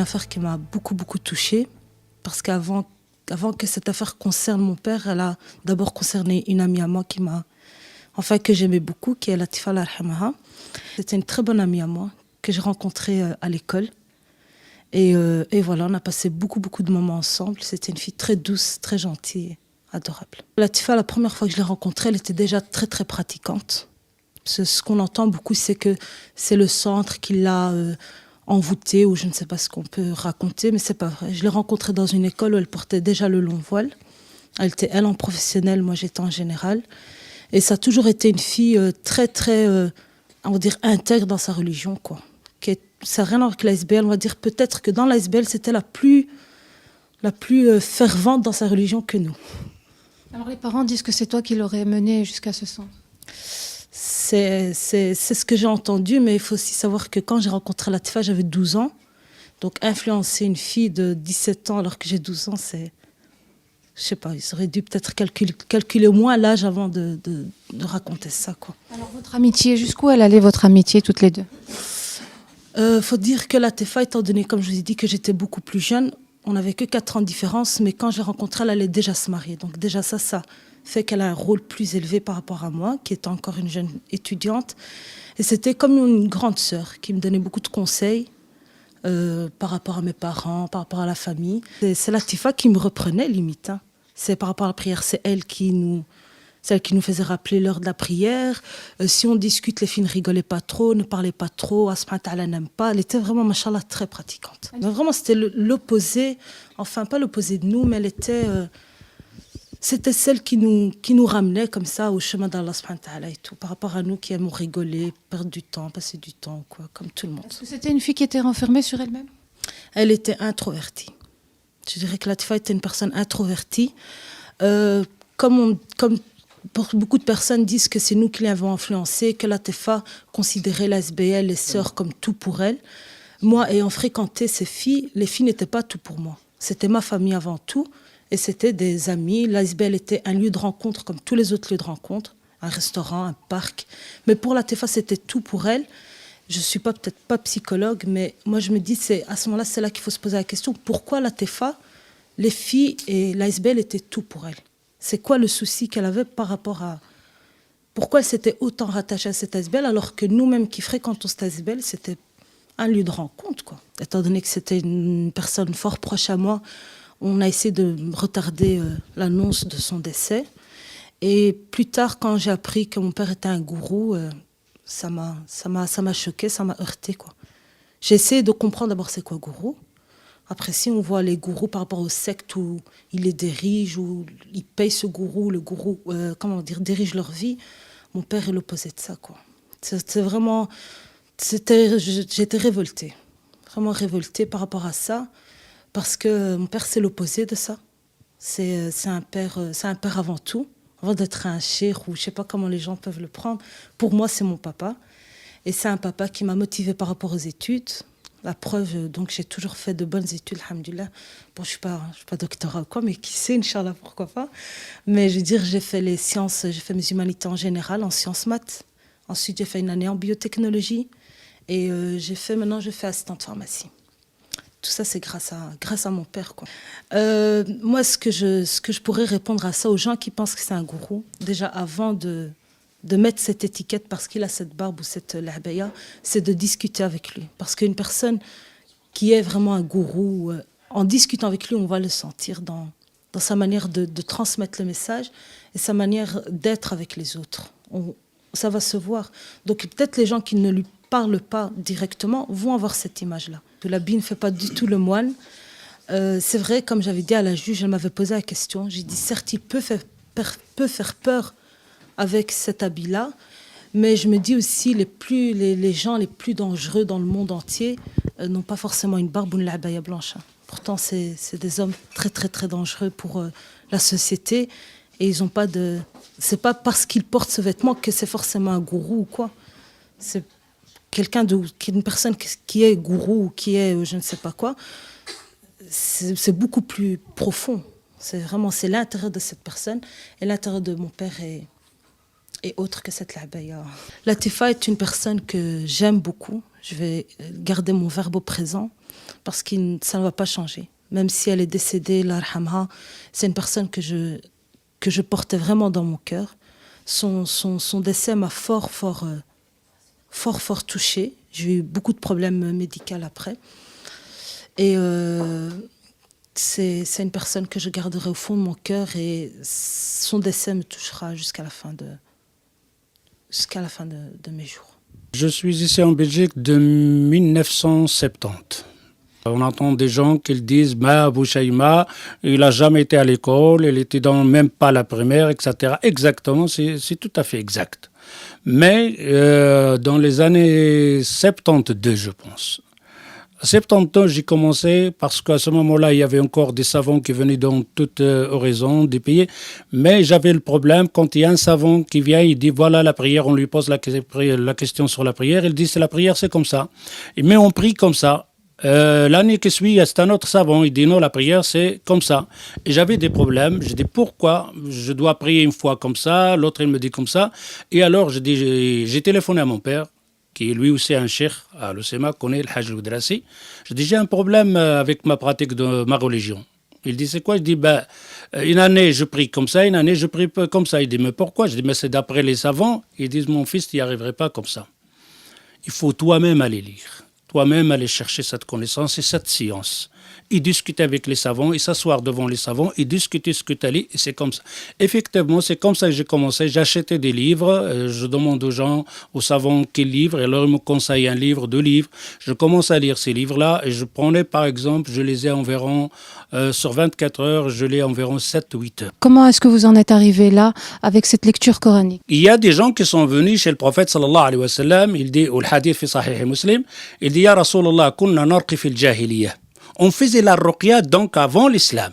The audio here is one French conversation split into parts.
affaire qui m'a beaucoup touchée, parce qu'avant que cette affaire concerne mon père, elle a d'abord concerné une amie à moi que j'aimais beaucoup, qui est Latifa Allah yarhamaha. C'était une très bonne amie à moi, que j'ai rencontrée à l'école. Et voilà, on a passé beaucoup de moments ensemble. C'était une fille très douce, très gentille, adorable. Latifa, la première fois que je l'ai rencontrée, elle était déjà très pratiquante. Ce qu'on entend beaucoup, c'est que c'est le centre qui l'a envoûtée, ou je ne sais pas ce qu'on peut raconter, mais c'est pas vrai. Je l'ai rencontrée dans une école où elle portait déjà le long voile. Elle était, elle, en professionnel, moi j'étais en général. Et ça a toujours été une fille très, on va dire, intègre dans sa religion, quoi. Ça n'a rien à voir avec l'ASBL, on va dire peut-être que dans l'ASBL, c'était la plus fervente dans sa religion que nous. Alors les parents disent que c'est toi qui l'aurais menée jusqu'à ce centre. C'est ce que j'ai entendu, mais il faut aussi savoir que quand j'ai rencontré Latifa, j'avais 12 ans. Donc influencer une fille de 17 ans alors que j'ai 12 ans, c'est... Je sais pas, ils auraient dû peut-être calculer au moins l'âge avant de raconter ça, quoi. Alors votre amitié, jusqu'où elle allait votre amitié toutes les deux? Faut dire que Latifa, étant donné, comme je vous ai dit, que j'étais beaucoup plus jeune, on n'avait que 4 ans de différence, mais quand je l'ai rencontrée, elle allait déjà se marier. Donc déjà ça fait qu'elle a un rôle plus élevé par rapport à moi, qui était encore une jeune étudiante. Et c'était comme une grande sœur qui me donnait beaucoup de conseils par rapport à mes parents, par rapport à la famille. C'est Latifa qui me reprenait limite. Hein. C'est par rapport à la prière, c'est elle qui nous faisait rappeler l'heure de la prière. Si on discute, les filles ne rigolaient pas trop, ne parlaient pas trop. Asma Ta'ala n'aime pas. Elle était vraiment, machallah, très pratiquante. Mais vraiment, c'était l'opposé. Enfin, pas l'opposé de nous, mais elle était... c'était celle qui nous ramenait comme ça au chemin d'Allah subhanahu wa ta'ala et tout. Par rapport à nous qui aimons rigoler, perdre du temps, passer du temps, quoi, comme tout le monde. Est-ce que c'était une fille qui était renfermée sur elle-même? Elle était introvertie. Je dirais que Latifa était une personne introvertie. Comme beaucoup de personnes disent que c'est nous qui l'avons influencée, que Latifa considérait l'ASBL, les sœurs, comme tout pour elle. Moi, ayant fréquenté ces filles, les filles n'étaient pas tout pour moi. C'était ma famille avant tout. Et c'était des amis. L'ASBL était un lieu de rencontre comme tous les autres lieux de rencontre, un restaurant, un parc. Mais pour Latifa, c'était tout pour elle. Je ne suis peut-être pas psychologue, mais moi je me dis, à ce moment-là, c'est là qu'il faut se poser la question. Pourquoi Latifa, les filles et l'ASBL étaient tout pour elle? C'est quoi le souci qu'elle avait par rapport à... Pourquoi elle s'était autant rattachée à cette ASBL alors que nous-mêmes qui fréquentons cette ASBL, c'était un lieu de rencontre, quoi. Étant donné que c'était une personne fort proche à moi, on a essayé de retarder l'annonce de son décès. Et plus tard, quand j'ai appris que mon père était un gourou, ça m'a choqué, ça m'a heurté, quoi. J'ai essayé de comprendre d'abord c'est quoi gourou. Après, si on voit les gourous par rapport aux sectes où ils les dirigent, où ils payent ce gourou, le gourou, dirige leur vie, mon père est l'opposé de ça, quoi. J'étais révoltée, vraiment révoltée par rapport à ça. Parce que mon père, c'est l'opposé de ça. C'est un père avant tout. Avant d'être un cheikh, ou je ne sais pas comment les gens peuvent le prendre. Pour moi, c'est mon papa. Et c'est un papa qui m'a motivée par rapport aux études. La preuve, donc j'ai toujours fait de bonnes études, alhamdoulilah. Bon, je ne suis pas doctorat ou quoi, mais qui sait, Inch'Allah, pourquoi pas. Mais je veux dire, j'ai fait les sciences, j'ai fait mes humanités en général, en sciences maths. Ensuite, j'ai fait une année en biotechnologie. Et maintenant, je fais assistante de pharmacie. Tout ça, c'est grâce à mon père, quoi. Moi, ce que je pourrais répondre à ça aux gens qui pensent que c'est un gourou, déjà avant de mettre cette étiquette parce qu'il a cette barbe ou cette labaya, c'est de discuter avec lui. Parce qu'une personne qui est vraiment un gourou, en discutant avec lui, on va le sentir dans sa manière de transmettre le message et sa manière d'être avec les autres. Ça va se voir. Donc peut-être les gens qui ne lui parlent pas directement vont avoir cette image-là. L'habit ne fait pas du tout le moine. C'est vrai, comme j'avais dit à la juge, elle m'avait posé la question. J'ai dit, certes, il peut faire peur avec cet habit-là, mais je me dis aussi, les gens les plus dangereux dans le monde entier n'ont pas forcément une barbe ou une labaya blanche. Hein. Pourtant, c'est des hommes très dangereux pour la société. Et ils n'ont pas de... C'est pas parce qu'ils portent ce vêtement que c'est forcément un gourou ou quoi. C'est une personne qui est gourou ou qui est je ne sais pas quoi. C'est beaucoup plus profond. C'est l'intérieur de cette personne et l'intérieur de mon père est autre que cette labaya. Latifa est une personne que j'aime beaucoup. Je vais garder mon verbe au présent. parce que ça ne va pas changer. Même si elle est décédée, Allah yarhamha, c'est une personne que je portais vraiment dans mon cœur. Son décès m'a fort touchée. J'ai eu beaucoup de problèmes médicaux après. Et c'est une personne que je garderai au fond de mon cœur et son décès me touchera jusqu'à la fin de mes jours. Je suis ici en Belgique de 1970. On entend des gens qui disent Abou Shaima, il n'a jamais été à l'école, il était même pas à la primaire, etc. Exactement, c'est tout à fait exact. Mais dans les années 72, je pense. À 72, j'ai commencé parce qu'à ce moment-là, il y avait encore des savants qui venaient dans toute horizon des pays. Mais j'avais le problème, quand il y a un savant qui vient, il dit, voilà la prière, on lui pose la question sur la prière, il dit, c'est la prière, c'est comme ça. Mais on prie comme ça. L'année qui suit, c'est un autre savant, il dit, non, la prière, c'est comme ça. Et j'avais des problèmes, je dis, pourquoi je dois prier une fois comme ça, l'autre, il me dit comme ça. Et alors, j'ai téléphoné à mon père, qui lui aussi un cheikh à l'Oussema, connaît le Hajj al-Oudrasi. Je dis, j'ai un problème avec ma pratique de ma religion. Il dit, c'est quoi? Je dis, une année je prie comme ça, une année je prie comme ça. Il dit, mais pourquoi? Je dis, mais c'est d'après les savants. Ils disent, mon fils, tu n'y arriverais pas comme ça. Il faut toi-même aller lire, toi-même aller chercher cette connaissance et cette science. Et discuter avec les savants, et s'asseoir devant les savants, et discuter ce que tu as lu, et c'est comme ça. Effectivement, c'est comme ça que j'ai commencé. J'achetais des livres, je demande aux gens, aux savants quel livre, et alors ils me conseillent un livre, 2 livres. Je commence à lire ces livres-là, et je prenais par exemple, je les ai environ, sur 24 heures, je lis environ 7 ou 8 heures. Comment est-ce que vous en êtes arrivé là, avec cette lecture coranique? Il y a des gens qui sont venus chez le prophète sallallahu alayhi wa sallam, il dit, ou le hadith fi sahih muslim, il dit, Ya Rasulallah, kunna narqi fil jahiliyyah. On faisait la ruqya donc avant l'islam.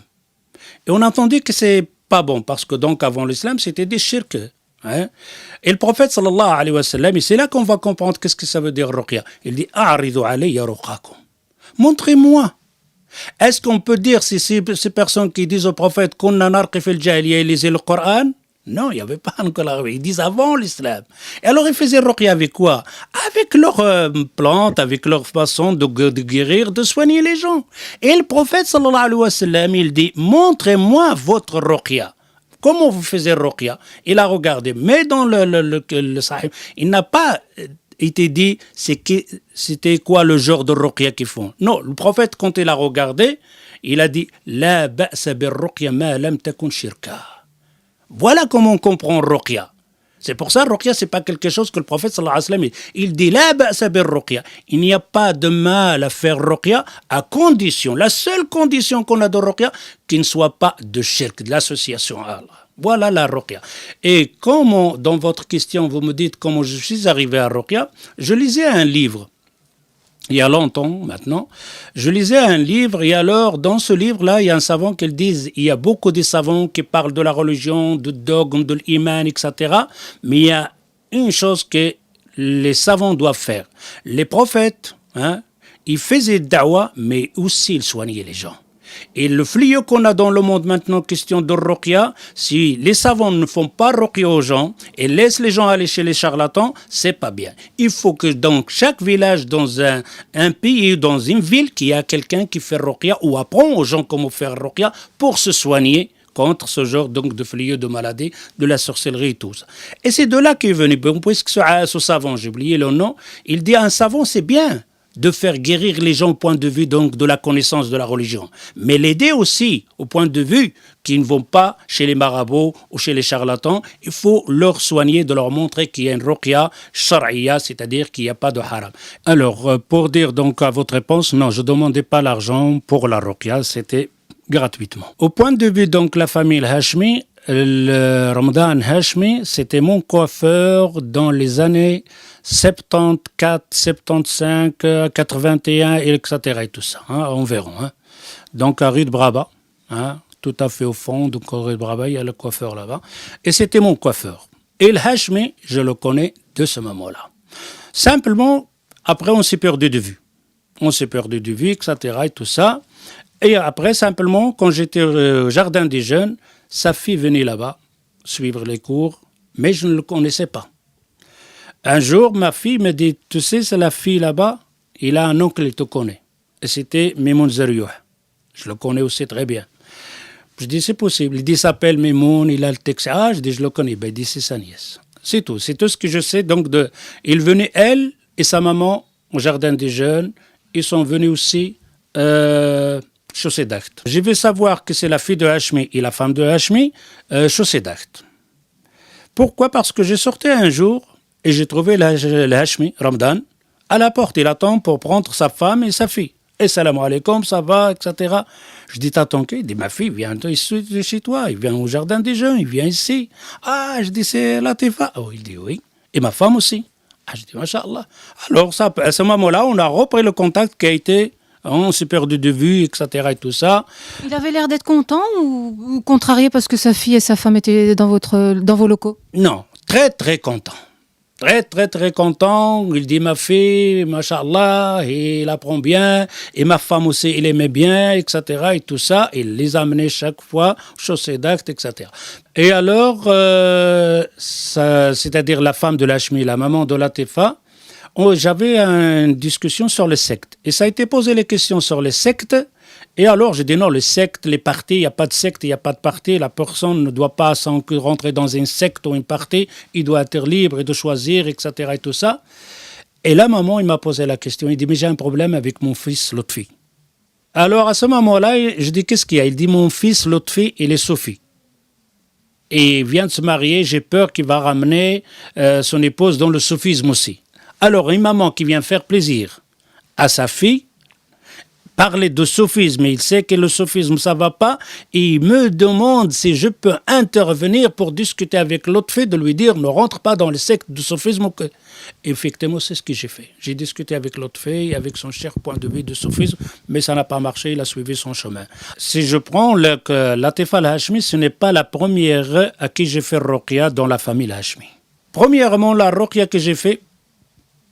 Et on entendait que c'est pas bon, parce que donc avant l'islam, c'était des shirk. Hein? Et le prophète sallallahu alayhi wa sallam, et c'est là qu'on va comprendre qu'est-ce que ça veut dire ruqya. Il dit, A'ridu alayya ruqakum. Montrez-moi. Est-ce qu'on peut dire, si ces personnes qui disent au prophète, kunna narqi fil jahiliya, ils lisaient le Coran? Non, il n'y avait pas encore la ruqya. Ils disent avant l'islam. Et alors, ils faisaient ruqya avec quoi? Avec leurs plantes, avec leur façon de guérir, de soigner les gens. Et le prophète, sallallahu alayhi wa sallam, il dit, montrez-moi votre ruqya. Comment vous faisiez ruqya? Il a regardé. Mais dans le sahih, il n'a pas été dit c'était quoi le genre de ruqya qu'ils font. Non, le prophète, quand il a regardé, il a dit, la ba'sa bir ruqya ma lam takun shirka. Voilà comment on comprend ruqya. C'est pour ça, ruqya, c'est pas quelque chose que le prophète sallallahu alayhi wa sallam, il dit la ba'sa bir ruqya. Il n'y a pas de mal à faire ruqya à condition, la seule condition qu'on a de ruqya, qu'il ne soit pas de shirk, de l'association à Allah. Voilà la ruqya. Et comment, dans votre question, vous me dites comment je suis arrivé à ruqya, je lisais un livre. Il y a longtemps maintenant, je lisais un livre et alors dans ce livre-là, il y a un savant qui dit, il y a beaucoup de savants qui parlent de la religion, du dogme, de l'iman, etc. Mais il y a une chose que les savants doivent faire. Les prophètes, ils faisaient da'wah, mais aussi ils soignaient les gens. Et le fléau qu'on a dans le monde maintenant, question de ruqya, si les savants ne font pas ruqya aux gens et laissent les gens aller chez les charlatans, c'est pas bien. Il faut que dans chaque village, dans un pays, dans une ville, qu'il y a quelqu'un qui fait ruqya ou apprend aux gens comment faire ruqya pour se soigner contre ce genre donc de fléau, de maladie, de la sorcellerie et tout ça. Et c'est de là qu'est venu, puisque ce savant, j'ai oublié le nom, il dit un savant c'est bien de faire guérir les gens au point de vue donc de la connaissance de la religion, mais l'aider aussi au point de vue qu'ils ne vont pas chez les marabouts ou chez les charlatans. Il faut leur soigner, de leur montrer qu'il y a une ruqya shar'iyya, c'est-à-dire qu'il n'y a pas de haram. Alors, pour dire donc à votre réponse, non, je ne demandais pas l'argent pour la ruqya, c'était gratuitement. Au point de vue donc la famille Hashmi, le Ramadan Hashmi, c'était mon coiffeur dans les années 74, 75, 81, etc. et tout ça, environ. Donc à rue de Braba, tout à fait au fond, donc à rue de Braba, il y a le coiffeur là-bas. Et c'était mon coiffeur. Et le Hashmi, je le connais de ce moment-là. Simplement, après on s'est perdu de vue. Etc. et tout ça. Et après, simplement, quand j'étais au Jardin des Jeunes, sa fille venait là-bas, suivre les cours, mais je ne le connaissais pas. Un jour, ma fille me dit, tu sais, c'est la fille là-bas, il a un oncle qui te connaît. et c'était Mimoun Zerioua. Je le connais aussi très bien. Je dis, c'est possible. Il dit, il s'appelle Mimoun, il a le texte. Ah, je dis, je le connais. Ben, il dit, c'est sa nièce. C'est tout ce que je sais. Donc, il venait, elle et sa maman, au jardin des jeunes. Ils sont venus aussi chaussée d'acte. Je veux savoir que c'est la fille de Hachmi et la femme de Hachmi, chaussée d'acte. Pourquoi? Parce que j'ai sorti un jour et j'ai trouvé le Hachmi, Ramadan, à la porte. Il attend pour prendre sa femme et sa fille. Et salam alaikum, ça va, etc. Je dis, t'attends qui? Il dit, ma fille vient de chez toi, il vient au jardin des jeunes, il vient ici. Ah, je dis, c'est Latifa. Oh, il dit, oui. Et ma femme aussi. Ah, je dis, Masha'Allah. Alors, ça, à ce moment-là, on a repris le contact qui a été, on s'est perdu de vue, etc. et tout ça. Il avait l'air d'être content ou contrarié parce que sa fille et sa femme étaient dans vos locaux? Non, très, très content. Très, très, très content. Il dit, ma fille, Masha'Allah, il apprend bien. Et ma femme aussi, il aimait bien, etc. Et tout ça. Il les amenait chaque fois, chaussée d'acte, etc. Et alors, c'est-à-dire la femme de Hachmi, la maman de Latifa, j'avais une discussion sur les sectes. Et ça a été posé les questions sur les sectes. Et alors, j'ai dit non, les sectes, les partis, il n'y a pas de secte, il n'y a pas de parti. La personne ne doit pas rentrer dans une secte ou une parti. Il doit être libre et de choisir, etc. et tout ça. Et là, maman, il m'a posé la question. Il dit, mais j'ai un problème avec mon fils Lotfi. Alors, à ce moment-là, je dis, qu'est-ce qu'il y a? Il dit, mon fils Lotfi, il est Sophie. Et il vient de se marier, j'ai peur qu'il va ramener son épouse dans le sophisme aussi. Alors, une maman qui vient faire plaisir à sa fille, parler de sophisme, il sait que le sophisme ça va pas, et il me demande si je peux intervenir pour discuter avec l'autre fille, de lui dire ne rentre pas dans le secte du sophisme. Effectivement, c'est ce que j'ai fait. J'ai discuté avec l'autre fille, avec son cher point de vue du sophisme, mais ça n'a pas marché, il a suivi son chemin. Si je prends Latifa al-Hachmi, ce n'est pas la première à qui j'ai fait ruqya dans la famille al-Hachmi. Premièrement, la ruqya que j'ai fait,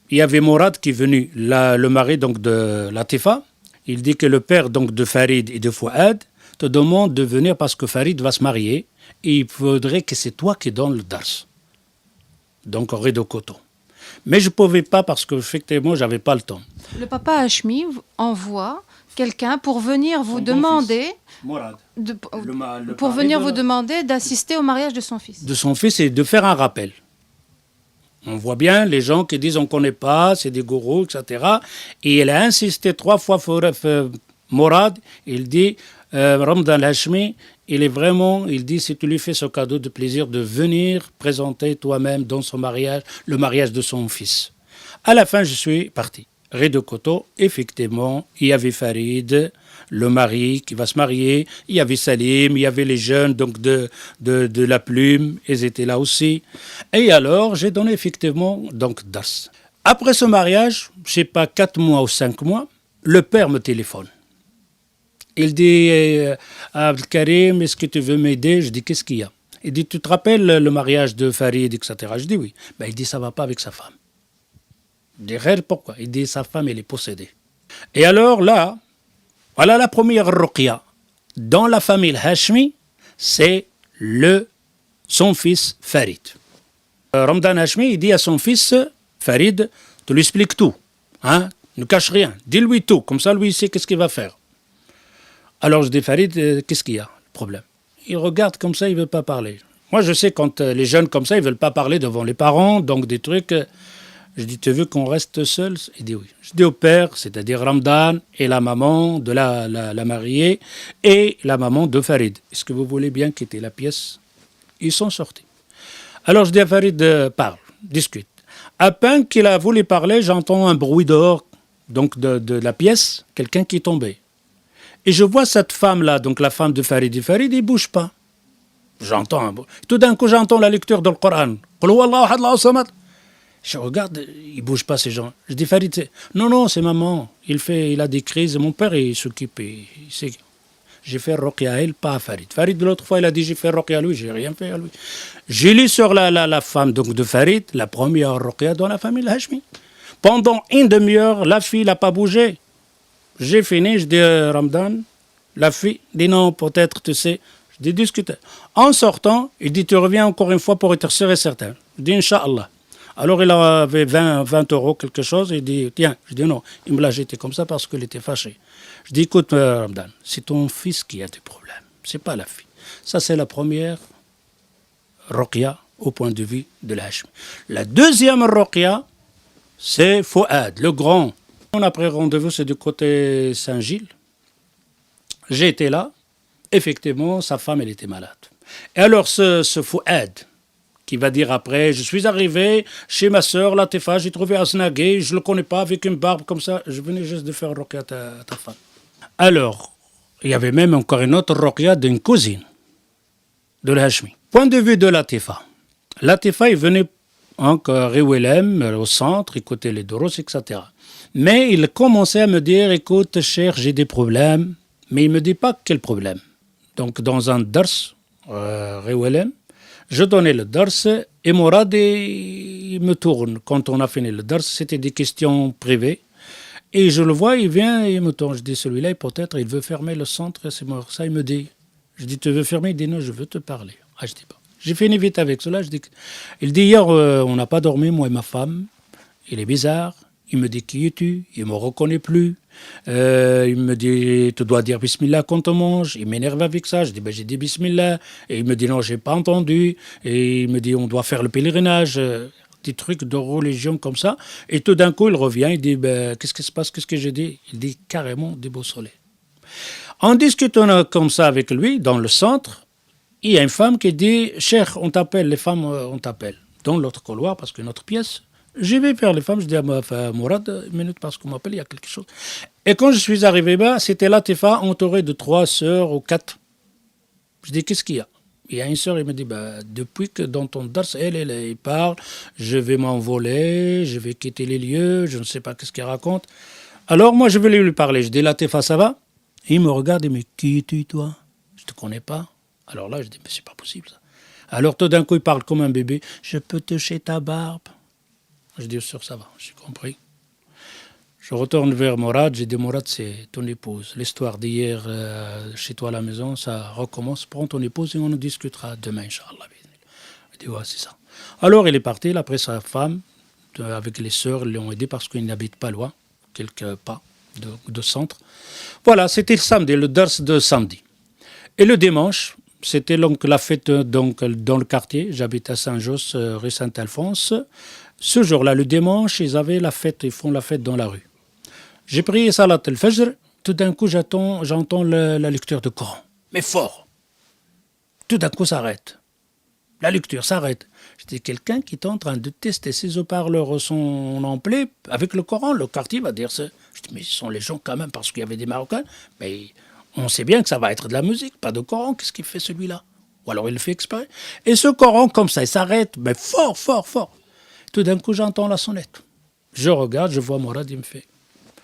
il y avait Mourad qui est venu, le mari donc de Latifa. Il dit que le père donc de Farid et de Fouad te demande de venir parce que Farid va se marier et il faudrait que c'est toi qui donnes le dars. Donc au rideau coton. Mais je ne pouvais pas parce que effectivement j'avais pas le temps. Le papa Hachmi envoie quelqu'un pour venir vous demander Mourad. Pour venir vous demander d'assister au mariage de son fils. De son fils et de faire un rappel. On voit bien les gens qui disent on ne connaît pas, c'est des gourous, etc. Et il a insisté 3 fois, Mourad, il dit, Ramadan Hachmi, il dit, si tu lui fais ce cadeau de plaisir de venir présenter toi-même dans son mariage, le mariage de son fils. À la fin, je suis parti. Rideau Coteau, effectivement, il y avait Farid, le mari qui va se marier, il y avait Salim, il y avait les jeunes donc de la plume, ils étaient là aussi. Et alors, j'ai donné effectivement donc dars. Après ce mariage, je ne sais pas, 4 mois ou 5 mois, le père me téléphone. Il dit, Abdelkarim, est-ce que tu veux m'aider? Je dis, qu'est-ce qu'il y a? Il dit, tu te rappelles le mariage de Farid, etc. Je dis, oui. Ben, il dit, ça ne va pas avec sa femme. Je dis, pourquoi? Il dit, sa femme, elle est possédée. Et alors là, voilà la première ruqya. Dans la famille Hachmi, c'est son fils Farid. Ramadan Hachmi, il dit à son fils Farid, tu lui expliques tout. Hein? Ne cache rien. Dis-lui tout. Comme ça, lui, il sait qu'est-ce qu'il va faire. Alors je dis, Farid, qu'est-ce qu'il y a? Le problème. Il regarde comme ça, il ne veut pas parler. Moi, je sais quand les jeunes comme ça, ils ne veulent pas parler devant les parents, donc des trucs... Je dis, tu veux qu'on reste seul? Il dit oui. Je dis au père, c'est-à-dire Ramadan et la maman de la mariée et la maman de Farid. Est-ce que vous voulez bien quitter la pièce? Ils sont sortis. Alors je dis à Farid, parle, discute. À peine qu'il a voulu parler, j'entends un bruit dehors, donc de la pièce, quelqu'un qui est tombé. Et je vois cette femme-là, donc la femme de Farid. Et Farid, il ne bouge pas. J'entends un bruit. Tout d'un coup, j'entends la lecture du Coran. Je regarde, il ne bouge pas ces gens. Je dis, Farid, non, c'est maman. Il a des crises. Mon père, il s'occupe. J'ai fait ruqya à elle, pas à Farid. Farid, de l'autre fois, il a dit, j'ai fait ruqya à lui, j'ai rien fait à lui. J'ai lu sur la femme donc, de Farid, la première ruqya dans la famille Hachmi. Pendant une demi-heure, la fille n'a pas bougé. J'ai fini, je dis, Ramadan, la fille dit, non, peut-être, tu sais. Je dis, discute. En sortant, il dit, tu reviens encore une fois pour être sûr et certain. Je dis, Inch'Allah. Alors il avait 20 euros, quelque chose, et il dit, tiens, je dis non, il me l'a jeté comme ça parce qu'il était fâché. Je dis, écoute, Ramadan, c'est ton fils qui a des problèmes, c'est pas la fille. Ça, c'est la première ruqya au point de vue de l'Hashmi. La deuxième ruqya, c'est Fouad, le grand. On a pris rendez-vous, c'est du côté Saint-Gilles. J'ai été là. Effectivement, sa femme, elle était malade. Et alors, ce Fouad, qui va dire après, je suis arrivé chez ma sœur, Latifa, j'ai trouvé Asnagé, je ne le connais pas, avec une barbe comme ça. Je venais juste de faire ruqya à ta femme. Alors, il y avait même encore une autre ruqya d'une cousine de l'Hashmi. Point de vue de Latifa. Latifa, il venait encore Riwelem, au centre, écouter les doros, etc. Mais il commençait à me dire, écoute, cher, j'ai des problèmes. Mais il ne me dit pas quel problème. Donc, dans un dars, Riwelem, je donnais le dars et Mourad, il me tourne. Quand on a fini le dars, c'était des questions privées. Et je le vois, il vient et il me tourne. Je dis, celui-là, peut-être, il veut fermer le centre, c'est mort. Ça, il me dit. Je dis, tu veux fermer? Il dit, non, je veux te parler. Ah, je dis pas. J'ai fini vite avec cela. Il dit, hier, on n'a pas dormi, moi et ma femme. Il est bizarre. Il me dit, qui es-tu? Il ne me reconnaît plus. Il me dit, tu dois dire Bismillah quand on mange. Il m'énerve avec ça. Je dis, j'ai dit Bismillah. Et il me dit, non, je n'ai pas entendu. Et il me dit, on doit faire le pèlerinage. Des trucs de religion comme ça. Et tout d'un coup, il revient. Il dit, qu'est-ce qui se passe? Qu'est-ce que j'ai dit? Il dit carrément déboussolé. En discutant comme ça avec lui, dans le centre, il y a une femme qui dit, cher, on t'appelle, les femmes, on t'appelle. Dans l'autre couloir, parce que notre pièce. Je vais vers les femmes, je dis à Mourad, une minute parce qu'on m'appelle, il y a quelque chose. Et quand je suis arrivé là, c'était Latifa entourée de 3 sœurs ou 4. Je dis, qu'est-ce qu'il y a? Il y a une sœur, il me dit, depuis que dans ton dars, elle parle, je vais m'envoler, je vais quitter les lieux, je ne sais pas qu'est-ce qu'elle raconte. Alors moi, je vais lui parler. Je dis, Latifa, ça va? Et il me regarde et me dit, qui es-tu, toi? Je ne te connais pas. Alors là, je dis, mais c'est pas possible ça. Alors tout d'un coup, il parle comme un bébé, je peux toucher ta barbe? Je dis, sûr, ça va, j'ai compris. Je retourne vers Mourad, j'ai dit, Mourad, c'est ton épouse. L'histoire d'hier chez toi à la maison, ça recommence. Prends ton épouse et on en discutera demain, Inch'Allah. Je dis, ouais, c'est ça. Alors, il est parti, après sa femme, avec les sœurs, ils l'ont aidé parce qu'ils n'habitent pas loin, quelques pas de centre. Voilà, c'était le samedi, le dars de samedi. Et le dimanche, c'était donc la fête donc, dans le quartier. J'habite à Saint-Josse, rue Saint-Alphonse. Ce jour-là, le dimanche, ils avaient la fête, ils font la fête dans la rue. J'ai prié Salat al-Fajr, tout d'un coup j'entends la lecture du Coran, mais fort. Tout d'un coup ça arrête. La lecture s'arrête. J'étais quelqu'un qui est en train de tester ses haut-parleurs sont amplis avec le Coran, le quartier va dire ça. Je dis mais ce sont les gens quand même parce qu'il y avait des Marocains, mais on sait bien que ça va être de la musique, pas de Coran, qu'est-ce qu'il fait celui-là? Ou alors il le fait exprès. Et ce Coran comme ça, il s'arrête, mais fort, fort, fort. Tout d'un coup, j'entends la sonnette. Je regarde, je vois Mourad, il me fait.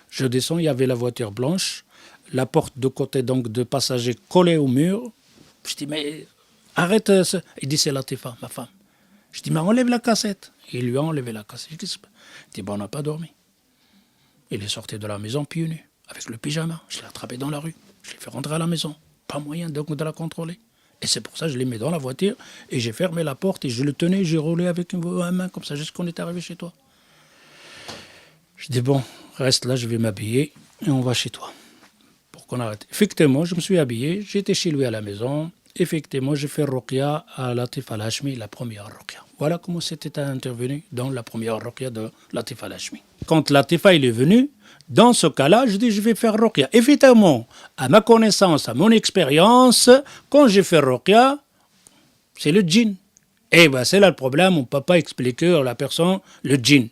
Je descends, il y avait la voiture blanche, la porte de côté donc de passager collée au mur. Je dis, mais arrête ça. Il dit, c'est Latifa, ma femme. Je dis, mais enlève la cassette. Il lui a enlevé la cassette. Il dit, on n'a pas dormi. Il est sorti de la maison pieds nus, avec le pyjama. Je l'ai attrapé dans la rue. Je l'ai fait rentrer à la maison. Pas moyen donc de la contrôler. Et c'est pour ça que je l'ai mis dans la voiture et j'ai fermé la porte et je le tenais, j'ai roulé avec une main comme ça jusqu'à qu'on est arrivé chez toi. Je dis bon, reste là, je vais m'habiller et on va chez toi. Pour qu'on arrête. Effectivement, je me suis habillé, j'étais chez lui à la maison. Effectivement, j'ai fait ruqya à Latif al-Hashmi, la première ruqya. Voilà comment c'était intervenu dans la première ruqya de Latif al-Hashmi. Quand Latifa il est venu, dans ce cas-là, je dis je vais faire ruqya. Évidemment, à ma connaissance, à mon expérience, quand j'ai fait ruqya, c'est le djinn. Et c'est là le problème, on ne peut pas expliquer à la personne le djinn.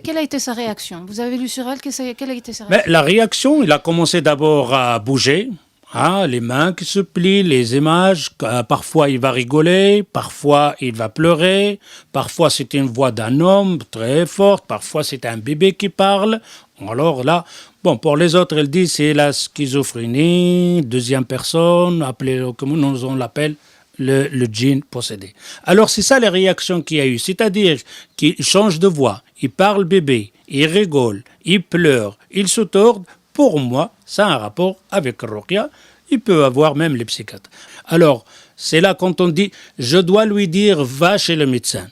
Quelle a été sa réaction? Vous avez lu sur elle, quelle a été sa réaction? Mais la réaction, il a commencé d'abord à bouger. Les mains qui se plient, les images, parfois il va rigoler, parfois il va pleurer, parfois c'est une voix d'un homme très forte, parfois c'est un bébé qui parle. Alors là, pour les autres, elle dit c'est la schizophrénie, deuxième personne, appelée, comme nous on l'appelle, le djinn possédé. Alors c'est ça les réactions qu'il y a eu, c'est-à-dire qu'il change de voix, il parle bébé, il rigole, il pleure, il se tord. Pour moi, ça a un rapport avec ruqya. Il peut avoir même les psychiatres. Alors, c'est là quand on dit, je dois lui dire, va chez le médecin.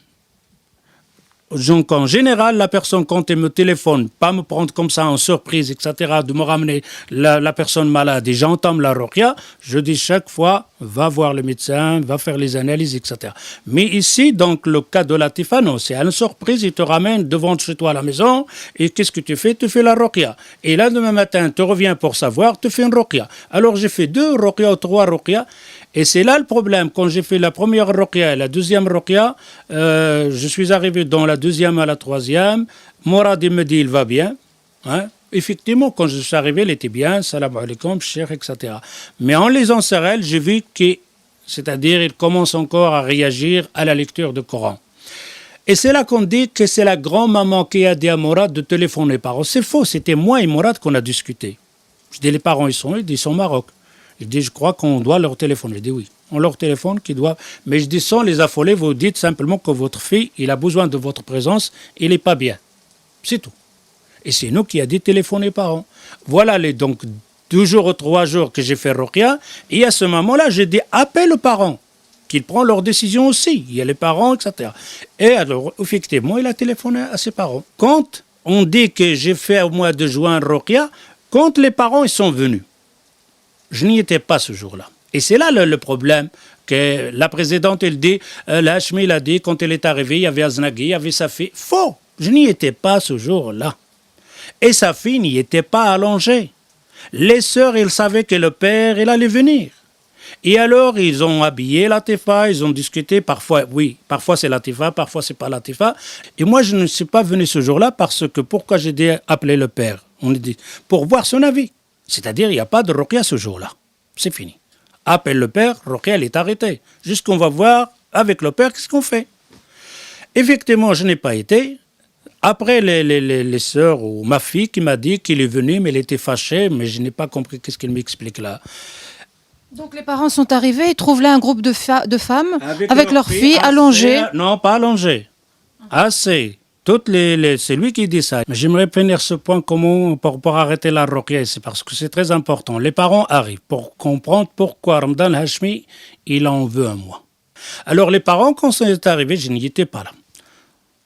Donc, en général, la personne, quand elle me téléphone, pas me prendre comme ça en surprise, etc., de me ramener la personne malade et j'entame la ruqya, je dis chaque fois, va voir le médecin, va faire les analyses, etc. Mais ici, donc, le cas de Latifa, non, c'est une surprise, il te ramène devant chez toi à la maison, et qu'est-ce que tu fais? Tu fais la ruqya. Et là, demain matin, tu reviens pour savoir, tu fais une ruqya. Alors, j'ai fait 2 ruqya ou 3 ruqya. Et c'est là le problème. Quand j'ai fait la première ruqya et la deuxième ruqya, je suis arrivé dans la deuxième à la troisième. Morad il me dit il va bien. Hein? Effectivement, quand je suis arrivé, il était bien. Salam alaikum, cheikh, etc. Mais en lisant sur elle, j'ai vu c'est-à-dire, il commence encore à réagir à la lecture du Coran. Et c'est là qu'on dit que c'est la grand-maman qui a dit à Morad de téléphoner aux parents. C'est faux, c'était moi et Morad qu'on a discuté. Je dis les parents, ils sont au Maroc. Je dis, je crois qu'on doit leur téléphoner. Je dis oui, on leur téléphone qui doit. Mais je dis, sans les affoler, vous dites simplement que votre fille, il a besoin de votre présence, il n'est pas bien. C'est tout. Et c'est nous qui a dit téléphoner parents. Voilà les donc 2 jours ou 3 jours que j'ai fait ruqya. Et à ce moment-là, j'ai dit, appelle les parents, qu'ils prennent leurs décisions aussi. Il y a les parents, etc. Et alors, effectivement, il a téléphoné à ses parents. Quand on dit que j'ai fait au mois de juin ruqya, quand les parents ils sont venus, je n'y étais pas ce jour-là. Et c'est là le problème que la présidente, elle dit, l'Hachmi, il a dit, quand elle est arrivée, il y avait Aznaghi, il y avait sa fille. Faux, je n'y étais pas ce jour-là. Et sa fille n'y était pas allongée. Les sœurs, ils savaient que le père, il allait venir. Et alors, ils ont habillé Latifa, ils ont discuté, parfois, oui, parfois c'est Latifa, parfois c'est pas Latifa. Et moi, je ne suis pas venu ce jour-là parce que, pourquoi j'ai dit appeler le père? On dit, pour voir son avis. C'est-à-dire, il n'y a pas de ruqya ce jour-là. C'est fini. Appelle le père, ruqya, elle est arrêtée. Jusqu'on va voir avec le père qu'est-ce qu'on fait. Effectivement, je n'ai pas été. Après, les sœurs ou ma fille qui m'a dit qu'il est venu, mais elle était fâchée, mais je n'ai pas compris qu'est-ce qu'il m'explique là. Donc les parents sont arrivés, ils trouvent là un groupe de femmes avec leurs filles allongées. Non, pas allongées. Assez. C'est lui qui dit ça. Mais j'aimerais finir ce point pour arrêter la ruqya, c'est parce que c'est très important. Les parents arrivent pour comprendre pourquoi Ramadan Hashmi, il en veut un mois. Alors les parents, quand c'est arrivé, je n'y étais pas là.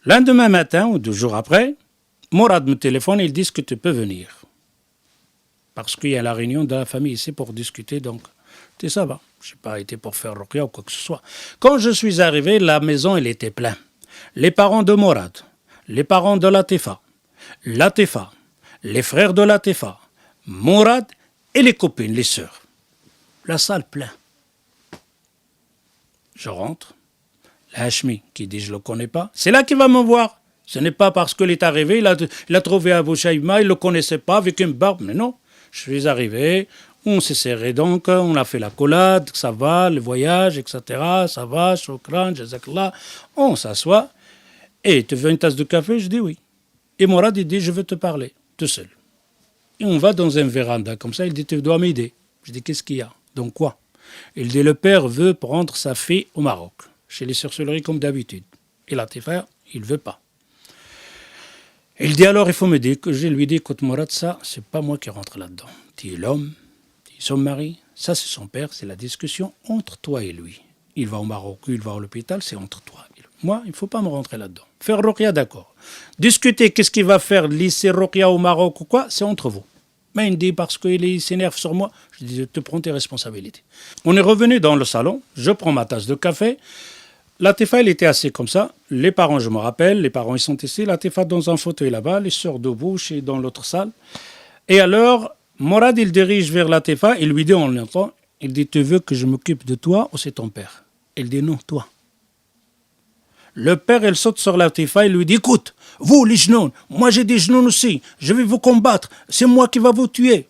Lendemain matin ou 2 jours après, Morad me téléphone et il dit que tu peux venir. Parce qu'il y a la réunion de la famille ici pour discuter, donc ça va. Je n'ai pas été pour faire ruqya ou quoi que ce soit. Quand je suis arrivé, la maison, elle était pleine. Les parents de Morad, les parents de Latifa, les frères de Latifa, Morad et les copines, les sœurs. La salle pleine. Je rentre. L'Hashmi qui dit je ne le connais pas, c'est là qu'il va me voir. Ce n'est pas parce qu'il est arrivé, il a trouvé Abu Shaïma, il ne le connaissait pas avec une barbe. Mais non, je suis arrivé, on s'est serré donc, on a fait la collade, ça va, le voyage, etc. Ça va, shukran, jazakallah. On s'assoit. Et tu veux une tasse de café? Je dis oui. Et Morad, il dit, je veux te parler, tout seul. Et on va dans un véranda, comme ça, il dit, tu dois m'aider. Je dis, qu'est-ce qu'il y a? Donc quoi? Il dit, le père veut prendre sa fille au Maroc, chez les sorcelleries comme d'habitude. Et Latifa, il ne veut pas. Il dit, alors il faut m'aider. Je lui dis, écoute Morad, ça, c'est pas moi qui rentre là-dedans. Tu es l'homme, tu es son mari, ça c'est son père, c'est la discussion entre toi et lui. Il va au Maroc, il va à l'hôpital, c'est entre toi. Moi, il ne faut pas me rentrer là-dedans. Faire ruqya, d'accord. Discuter, qu'est-ce qu'il va faire, lycée ruqya au Maroc ou quoi, c'est entre vous. Mais il me dit, parce qu'il s'énerve sur moi, je dis, te prends tes responsabilités. On est revenu dans le salon, je prends ma tasse de café. Latifa, elle était assise comme ça. Les parents, je me rappelle, les parents, ils sont ici. Latifa dans un fauteuil là-bas, les sœurs debout, dans l'autre salle. Et alors, Morad, il dirige vers Latifa, il lui dit, on l'entend, il dit, tu veux que je m'occupe de toi ou c'est ton père? Il dit, non, toi. Le père, il saute sur Latifa, il lui dit, écoute, vous les genoux, moi j'ai des genoux aussi, je vais vous combattre, c'est moi qui va vous tuer.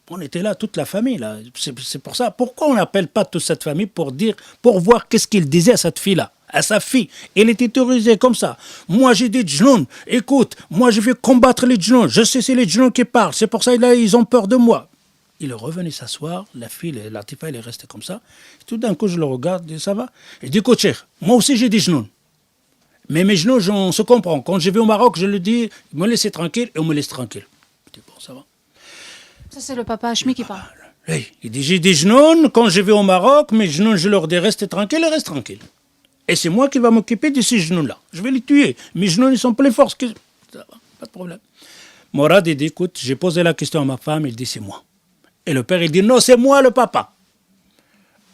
On était là, toute la famille, là. C'est pour ça. Pourquoi on n'appelle pas toute cette famille pour voir qu'est-ce qu'il disait à cette fille-là, à sa fille? Elle était terrorisée comme ça. Moi j'ai des genoux, écoute, moi je vais combattre les genoux, je sais c'est les genoux qui parlent, c'est pour ça là ils ont peur de moi. Il est revenu s'asseoir, la fille, Latifa, elle est restée comme ça. Tout d'un coup je le regarde, je dis, ça va? Il dit, écoute cher, moi aussi j'ai des genoux. Mais mes genoux, on se comprend. Quand je vais au Maroc, je lui dis, me laissez tranquille, et on me laisse tranquille. Je dis, bon, ça va. Ça, c'est le papa Hashmi qui parle. Il dit, j'ai des genoux, quand je vais au Maroc, mes genoux, je leur dis, restez tranquille, et reste tranquille. Et c'est moi qui va m'occuper de ces genoux-là. Je vais les tuer. Mes genoux, ils sont plus forts que... Ça va, pas de problème. Morad, il dit, écoute, j'ai posé la question à ma femme, il dit, c'est moi. Et le père, il dit, non, c'est moi le papa.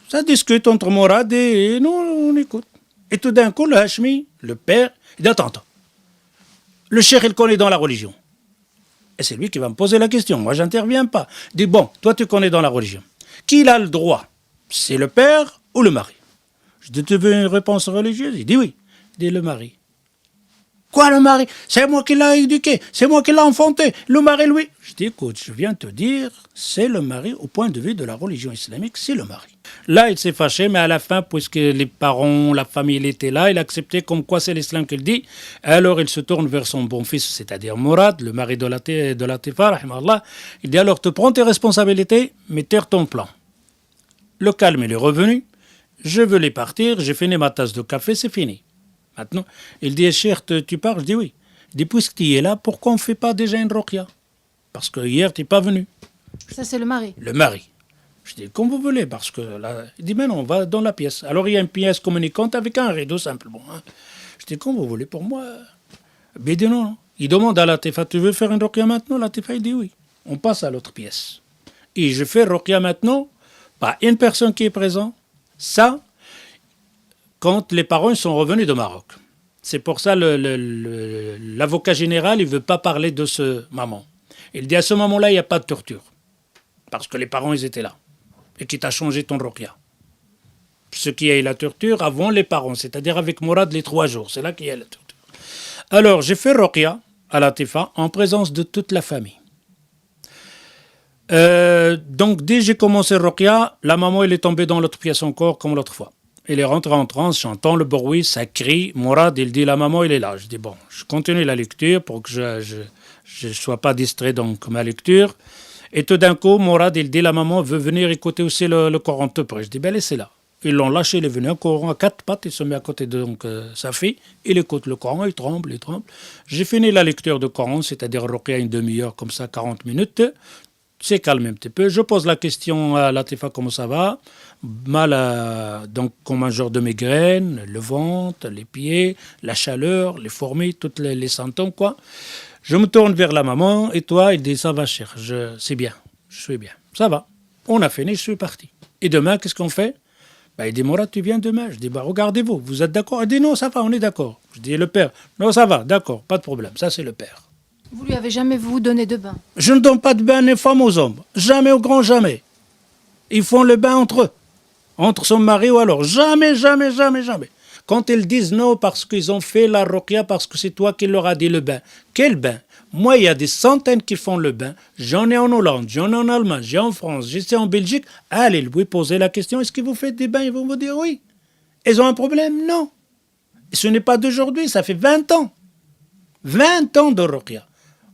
Ça discute entre Morad et nous, on écoute. Et tout d'un coup, le Hachmi, le père, il dit, attends. Le cheikh, il connaît dans la religion. Et c'est lui qui va me poser la question. Moi, j'interviens pas. Il dit, bon, toi, tu connais dans la religion. Qui a le droit? C'est le père ou le mari? Je dis, tu veux une réponse religieuse? Il dit, oui. Il dit, le mari. Quoi, le mari? C'est moi qui l'ai éduqué. C'est moi qui l'ai enfanté. Le mari, lui. Je dis, écoute, je viens te dire, c'est le mari au point de vue de la religion islamique, c'est le mari. Là, il s'est fâché, mais à la fin, puisque les parents, la famille, il était là, il a accepté comme quoi c'est l'islam qu'il dit. Alors, il se tourne vers son bon-fils, c'est-à-dire Mourad, le mari de Latifa, rahimallah. Il dit, alors, te prends tes responsabilités, mais terre ton plan. Le calme, il est revenu. Je veux les partir, j'ai fini ma tasse de café, c'est fini. Maintenant, il dit, cher, tu pars? Je dis oui. Il dit, puisque tu es là, pourquoi on ne fait pas déjà une ruqya? Parce que hier, tu n'es pas venu. Ça, c'est le mari. Le mari. Je dis, comme vous voulez, parce que là, il dit, mais non, on va dans la pièce. Alors, il y a une pièce communicante avec un rideau, simplement. Je dis, comme vous voulez, pour moi. Mais il dit non. Il demande à Latifa, tu veux faire une ruqya maintenant? Latifa, il dit oui. On passe à l'autre pièce. Et je fais ruqya maintenant, pas une personne qui est présente. Ça, quand les parents sont revenus de Maroc. C'est pour ça l'avocat général, il ne veut pas parler de ce maman. Il dit à ce moment-là, il n'y a pas de torture. Parce que les parents, ils étaient là. Et qui t'a changé ton ruqya. Ce qui a eu la torture avant les parents, c'est-à-dire avec Mourad les 3 jours. C'est là qu'il y a la torture. Alors, j'ai fait ruqya à Latifa en présence de toute la famille. Donc, dès que j'ai commencé ruqya, la maman, elle est tombée dans l'autre pièce encore, comme l'autre fois. Il est rentré en transe, j'entends le bruit, ça crie. Mourad, il dit, la maman, il est là. Je dis, bon, je continue la lecture pour que je ne sois pas distrait donc ma lecture. Et tout d'un coup, Mourad, il dit, la maman veut venir écouter aussi le Coran tout près. Je dis, ben laissez-la. Ils l'ont lâché, il est venu, un Coran à 4 pattes, il se met à côté de sa fille, il écoute le Coran, il tremble. J'ai fini la lecture du Coran, c'est-à-dire ruqya une demi-heure, comme ça, 40 minutes. C'est calme un petit peu. Je pose la question à Latifa, comment ça va? Mal, donc comme un genre de migraine, le ventre, les pieds, la chaleur, les fourmis, toutes les symptômes, quoi. Je me tourne vers la maman, et toi? Il dit, ça va, cher, c'est bien, je suis bien, ça va. On a fini, je suis parti. Et demain, qu'est-ce qu'on fait? Il dit, Mourad, tu viens demain? Je dis, regardez-vous, vous êtes d'accord? Il dit, non, ça va, on est d'accord. Je dis, le père? Non, ça va, d'accord, pas de problème, ça c'est le père. Vous lui avez jamais donné de bain? Je ne donne pas de bain ni femmes aux hommes. Jamais au grand jamais. Ils font le bain entre eux. Entre son mari ou alors. Jamais. Quand ils disent non parce qu'ils ont fait la ruqya, parce que c'est toi qui leur as dit le bain. Quel bain? Moi, il y a des centaines qui font le bain. J'en ai en Hollande, j'en ai en Allemagne, j'ai en France, j'étais en Belgique. Allez lui poser la question, est-ce que vous faites des bains? Ils vont vous dire oui. Ils ont un problème? Non. Ce n'est pas d'aujourd'hui, ça fait 20 ans. 20 ans de ruqya.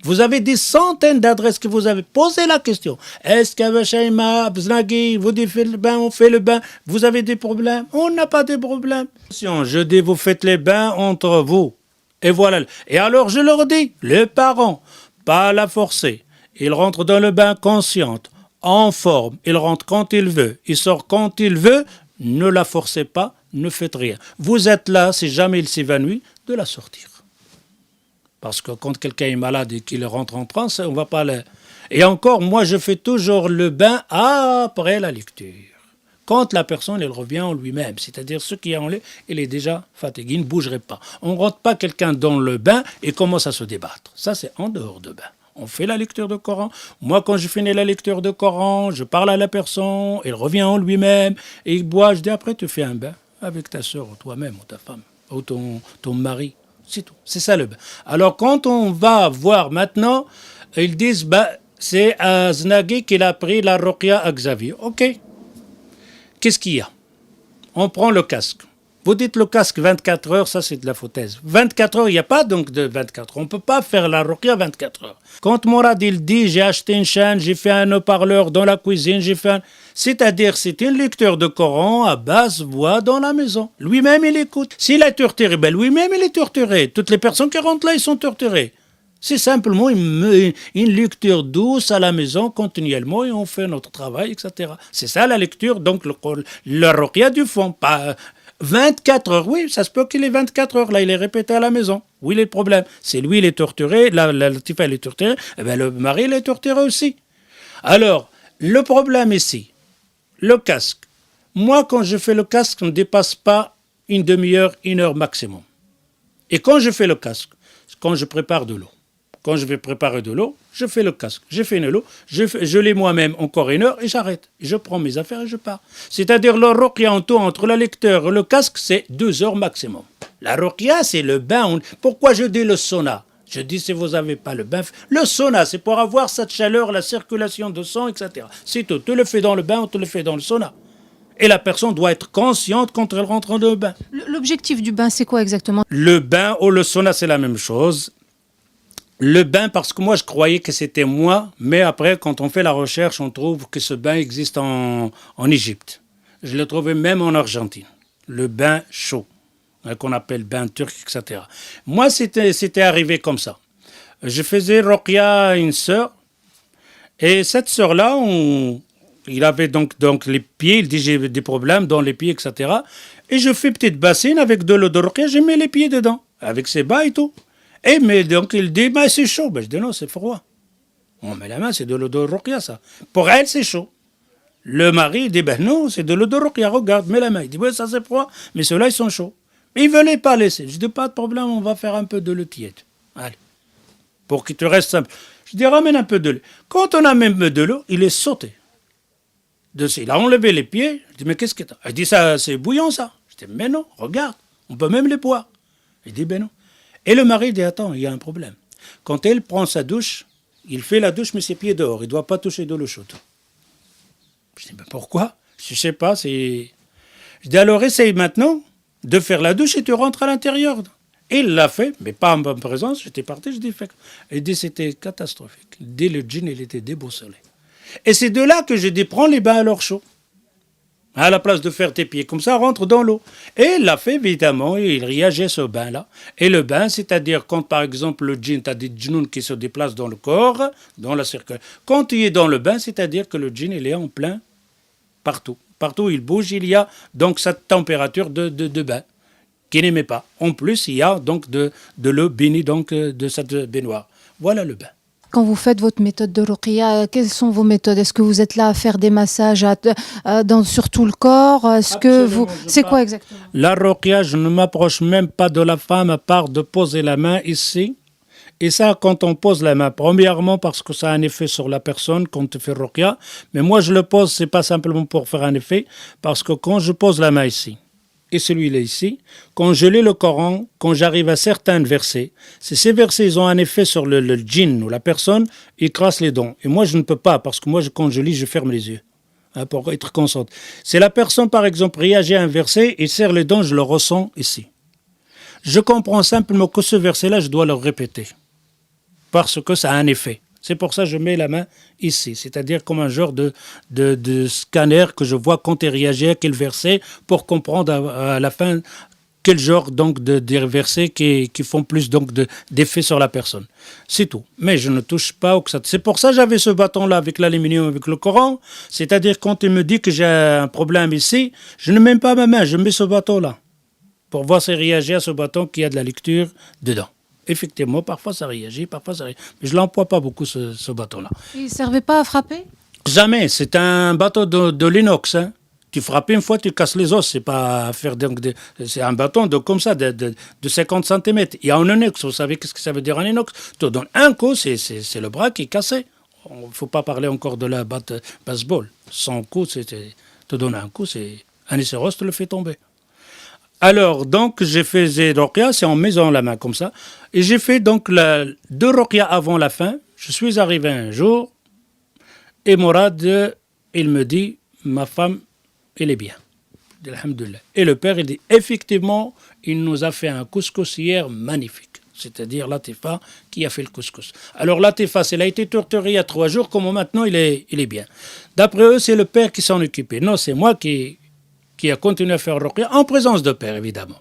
Vous avez des centaines d'adresses que vous avez posé la question. Est-ce qu'Abachaïma, Bznaghi, vous dites le bain, on fait le bain, vous avez des problèmes? On n'a pas de problème. Je dis, vous faites les bains entre vous. Et voilà. Et alors, je leur dis, les parents, pas la forcer. Il rentre dans le bain consciente, en forme. Il rentre quand il veut. Il sort quand il veut. Ne la forcez pas, ne faites rien. Vous êtes là, si jamais il s'évanouit, de la sortir. Parce que quand quelqu'un est malade et qu'il rentre en transe, on ne va pas le... Et encore, moi, je fais toujours le bain après la lecture. Quand la personne, elle revient en lui-même. C'est-à-dire, ce qui est en lui, il est déjà fatigué, il ne bougerait pas. On ne rentre pas quelqu'un dans le bain et commence à se débattre. Ça, c'est en dehors de bain. On fait la lecture du Coran. Moi, quand je finis la lecture du Coran, je parle à la personne, il revient en lui-même, et il boit. Je dis, après, tu fais un bain avec ta soeur, ou toi-même, ou ta femme, ou ton mari. C'est tout. C'est ça le bain. Alors, quand on va voir maintenant, ils disent, c'est Aznaghi qui a pris la ruqya à Xavier. OK. Qu'est-ce qu'il y a? On prend le casque. Vous dites le casque 24 heures, ça c'est de la foutaise. 24 heures, il n'y a pas donc de 24 heures. On ne peut pas faire la ruqya 24 heures. Quand Mourad il dit, j'ai acheté une chaîne, j'ai fait un haut-parleur dans la cuisine, c'est-à-dire, c'est une lecture de Coran à basse voix dans la maison. Lui-même, il écoute. S'il est torturé, lui-même, il est torturé. Toutes les personnes qui rentrent là, ils sont torturées. C'est simplement une lecture douce à la maison, continuellement, et on fait notre travail, etc. C'est ça la lecture, donc le ruqya du fond. Pas 24 heures, oui, ça se peut qu'il ait 24 heures. Là, il est répété à la maison. Où il est le problème? C'est lui, il est torturé, la latifa, elle est torturée, et bien le mari, il est torturé aussi. Alors, le problème ici, le casque. Moi, quand je fais le casque, on ne dépasse pas une demi-heure, 1 heure maximum. Et quand je fais le casque, quand je prépare de l'eau, quand je vais préparer de l'eau, je fais le casque. J'ai fait une eau, je l'ai moi-même encore 1 heure et j'arrête. Je prends mes affaires et je pars. C'est-à-dire le ruqya en tout entre la lecture et le casque, c'est 2 heures maximum. La ruqya, c'est le bain. Pourquoi je dis le sauna? Je dis si vous n'avez pas le bain. Le sauna, c'est pour avoir cette chaleur, la circulation de sang, etc. C'est tout. Tu le fais dans le bain ou tu le fais dans le sauna. Et la personne doit être consciente quand elle rentre dans le bain. L'objectif du bain, c'est quoi exactement? Le bain ou le sauna, c'est la même chose. Le bain, parce que moi, je croyais que c'était moi, mais après, quand on fait la recherche, on trouve que ce bain existe en Égypte. Je l'ai trouvé même en Argentine. Le bain chaud, qu'on appelle bain turc, etc. Moi, c'était arrivé comme ça. Je faisais ruqya à une sœur, et cette sœur-là, il avait donc les pieds, il dit j'ai des problèmes dans les pieds, etc. Et je fais petite bassine avec de l'eau de ruqya, je mets les pieds dedans, avec ses bas et tout. Et mais donc il dit, c'est chaud. Je dis non, c'est froid. On met la main, c'est de l'eau de ruqya, ça. Pour elle, c'est chaud. Le mari dit, non, c'est de l'eau de ruqya, regarde, mets la main. Il dit, ça c'est froid, mais ceux-là, ils sont chauds. Mais ils ne veulent pas laisser. Je dis, pas de problème, on va faire un peu de l'eau tiède. Allez. Pour qu'il te reste un peu. Je dis, ramène un peu de l'eau. Quand on a même de l'eau, il est sauté. Il a enlevé les pieds. Je dis, mais qu'est-ce que t'as? Il dit, ça, c'est bouillant, ça. Je dis, mais non, regarde, on peut même les boire. Il dit, non. Et le mari dit, attends, il y a un problème. Quand elle prend sa douche, il fait la douche, mais ses pieds dehors. Il ne doit pas toucher de l'eau chaude. Je dis, mais pourquoi? Je ne sais pas. Je dis, alors essaye maintenant de faire la douche et tu rentres à l'intérieur. Et il l'a fait, mais pas en ma présence. J'étais parti, je dis, fait. Il dit, c'était catastrophique. Dès le djinn, il était déboussolé. Et c'est de là que j'ai dit, prends les bains à l'eau chaude. À la place de faire tes pieds, comme ça, rentre dans l'eau. Et il l'a fait, évidemment, et il réagit à ce bain-là. Et le bain, c'est-à-dire quand, par exemple, le djinn, tu as des djinns qui se déplacent dans le corps, dans la circulation. Quand tu es dans le bain, c'est-à-dire que le djinn, il est en plein partout. Partout où il bouge, il y a donc cette température de bain qu'il n'aimait pas. En plus, il y a donc de l'eau bénie donc, de cette baignoire. Voilà le bain. Quand vous faites votre méthode de ruqya, quelles sont vos méthodes? Est-ce que vous êtes là à faire des massages sur tout le corps? C'est quoi exactement? La ruqya, je ne m'approche même pas de la femme à part de poser la main ici. Et ça, quand on pose la main, premièrement parce que ça a un effet sur la personne quand tu fais ruqya. Mais moi, je le pose, c'est pas simplement pour faire un effet, parce que quand je pose la main ici, et celui-là ici, quand je lis le Coran, quand j'arrive à certains versets, ces versets, ils ont un effet sur le djinn ou la personne, ils crassent les dents. Et moi, je ne peux pas, parce que moi, quand je lis, je ferme les yeux, pour être concentré. C'est la personne, par exemple, réagit à un verset, il serre les dents, je le ressens ici. Je comprends simplement que ce verset-là, je dois le répéter, parce que ça a un effet. C'est pour ça que je mets la main ici, c'est-à-dire comme un genre de scanner que je vois quand il réagit à quel verset pour comprendre à la fin quel genre donc de versets qui font plus donc d'effet sur la personne. C'est tout. Mais je ne touche pas au ksat. C'est pour ça que j'avais ce bâton-là avec l'aluminium, avec le Coran. C'est-à-dire quand il me dit que j'ai un problème ici, je ne mets pas ma main, je mets ce bâton-là pour voir s'il réagit à ce bâton qui a de la lecture dedans. Effectivement, parfois ça réagit, parfois ça réagit. Mais je ne l'emploie pas beaucoup, ce bâton-là. Il ne servait pas à frapper? Jamais. C'est un bâton de l'inox. Hein. Tu frappes une fois, tu casses les os. C'est pas faire c'est un bâton comme ça, de 50 cm. Il y a un inox. Vous savez ce que ça veut dire un inox? Tu donnes un coup, c'est le bras qui est cassé. Il ne faut pas parler encore de la batte baseball. Son coup, tu donnes un coup, c'est un rhinocéros, tu le fais tomber. Alors, donc, j'ai fait ruqya, c'est en mettant la main comme ça. Et j'ai fait donc 2 ruqya avant la fin. Je suis arrivé un jour, et Mourad, il me dit, ma femme, elle est bien. Je dis, alhamdoulilah. Et le père, il dit, effectivement, il nous a fait un couscous hier magnifique. C'est-à-dire Latifa qui a fait le couscous. Alors Latifa, elle a été torturée il y a 3 jours, comment maintenant il est bien. D'après eux, c'est le père qui s'en occupait. Non, c'est moi qui a continué à faire ruqya, en présence de père, évidemment.